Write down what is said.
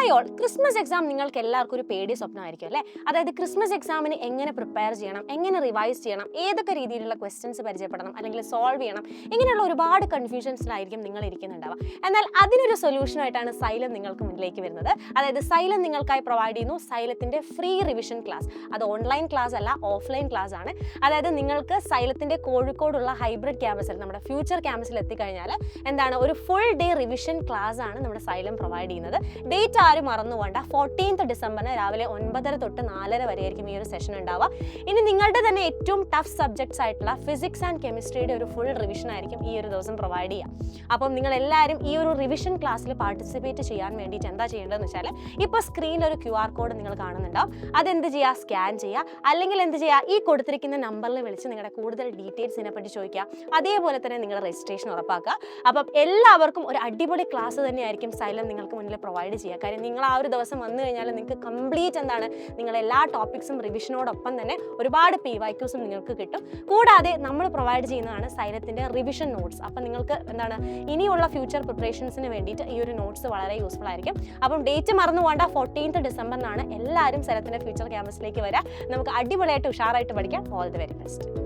Hi all, Christmas exam നിങ്ങൾക്ക് എല്ലാവർക്കും ഒരു പേടി സ്വപ്നമായിരിക്കും അല്ലേ? അതായത് ക്രിസ്മസ് എക്സാമിന് എങ്ങനെ പ്രിപ്പയർ ചെയ്യണം, എങ്ങനെ റിവൈസ് ചെയ്യണം, ഏതൊക്കെ രീതിയിലുള്ള ക്വസ്റ്റ്യൻസ് പരിചയപ്പെടണം അല്ലെങ്കിൽ സോൾവ് ചെയ്യണം, ഇങ്ങനെയുള്ള ഒരുപാട് കൺഫ്യൂഷൻസിലായിരിക്കും നിങ്ങൾ ഇരിക്കുന്നുണ്ടാവുക. എന്നാൽ അതിനൊരു സൊല്യൂഷനായിട്ടാണ് സൈലം നിങ്ങൾക്ക് മുന്നിലേക്ക് വരുന്നത്. അതായത് സൈലം നിങ്ങൾക്കായി പ്രൊവൈഡ് ചെയ്യുന്നു സൈലത്തിൻ്റെ ഫ്രീ റിവിഷൻ ക്ലാസ്. അത് ഓൺലൈൻ ക്ലാസ് അല്ല, ഓഫ്ലൈൻ ക്ലാസ് ആണ്. അതായത് നിങ്ങൾക്ക് സൈലത്തിൻ്റെ കോഴിക്കോടുള്ള ഹൈബ്രിഡ് ക്യാമ്പസിൽ, നമ്മുടെ ഫ്യൂച്ചർ ക്യാമ്പസിൽ എത്തിക്കഴിഞ്ഞാൽ ഒരു ഫുൾ ഡേ റിവിഷൻ ക്ലാസ് ആണ് നമ്മുടെ സൈലം പ്രൊവൈഡ് ചെയ്യുന്നത്. ഡേറ്റ് ആരും മറന്നു വേണ്ട, 14th ഡിസംബറിന് രാവിലെ 9:30 തൊട്ട് 4:30 വരെയായിരിക്കും ഈ ഒരു സെഷൻ ഉണ്ടാവുക. ഇനി നിങ്ങളുടെ തന്നെ ഏറ്റവും ടഫ് സബ്ജക്ട്സ് ആയിട്ടുള്ള ഫിസിക്സ് ആൻഡ് കെമിസ്ട്രിയുടെ ഒരു ഫുൾ റിവിഷൻ ആയിരിക്കും ഈ ഒരു ദിവസം പ്രൊവൈഡ് ചെയ്യുക. അപ്പം നിങ്ങൾ എല്ലാവരും ഈ ഒരു റിവിഷൻ ക്ലാസ്സിൽ പാർട്ടിസിപ്പേറ്റ് ചെയ്യാൻ വേണ്ടിയിട്ട് എന്താ ചെയ്യേണ്ടതെന്ന് വെച്ചാൽ, ഇപ്പോൾ സ്ക്രീനിൽ ഒരു QR കോഡ് നിങ്ങൾ കാണുന്നുണ്ടാവും. അതെന്ത് ചെയ്യുക, സ്കാൻ ചെയ്യുക, അല്ലെങ്കിൽ എന്ത് ചെയ്യുക, ഈ കൊടുത്തിരിക്കുന്ന നമ്പറിൽ വിളിച്ച് നിങ്ങളുടെ കൂടുതൽ ഡീറ്റെയിൽസിനെ പറ്റി ചോദിക്കുക. അതേപോലെ തന്നെ നിങ്ങളുടെ രജിസ്ട്രേഷൻ ഉറപ്പാക്കുക. അപ്പം എല്ലാവർക്കും ഒരു അടിപൊളി ക്ലാസ് തന്നെയായിരിക്കും സൈലം നിങ്ങൾക്ക് മുന്നിൽ പ്രൊവൈഡ് ചെയ്യുക. കാര്യം നിങ്ങൾ ആ ഒരു ദിവസം വന്നു കഴിഞ്ഞാൽ നിങ്ങൾക്ക് കംപ്ലീറ്റ് നിങ്ങൾ എല്ലാ ടോപ്പിക്സും റിവിഷനോടൊപ്പം തന്നെ ഒരുപാട് PYQസും നിങ്ങൾക്ക് കിട്ടും. കൂടാതെ നമ്മൾ പ്രൊവൈഡ് ചെയ്യുന്നതാണ് സൈലത്തിൻ്റെ റിവിഷൻ നോട്ട്സ്. അപ്പം നിങ്ങൾക്ക് ഇനിയുള്ള ഫ്യൂച്ചർ പ്രിപ്പറേഷൻസിന് വേണ്ടിയിട്ട് ഈ ഒരു നോട്ട്സ് വളരെ യൂസ്ഫുൾ ആയിരിക്കും. അപ്പം ഡേറ്റ് മറന്നു വേണ്ട, 14th ഡിസംബറിനാണ്. എല്ലാവരും സൈലത്തിൻ്റെ ഫ്യൂച്ചർ ക്യാമ്പസിലേക്ക് വരിക. നമുക്ക് അടിപൊളിയായിട്ട് ഉഷാറായിട്ട് പഠിക്കാം. All the very best.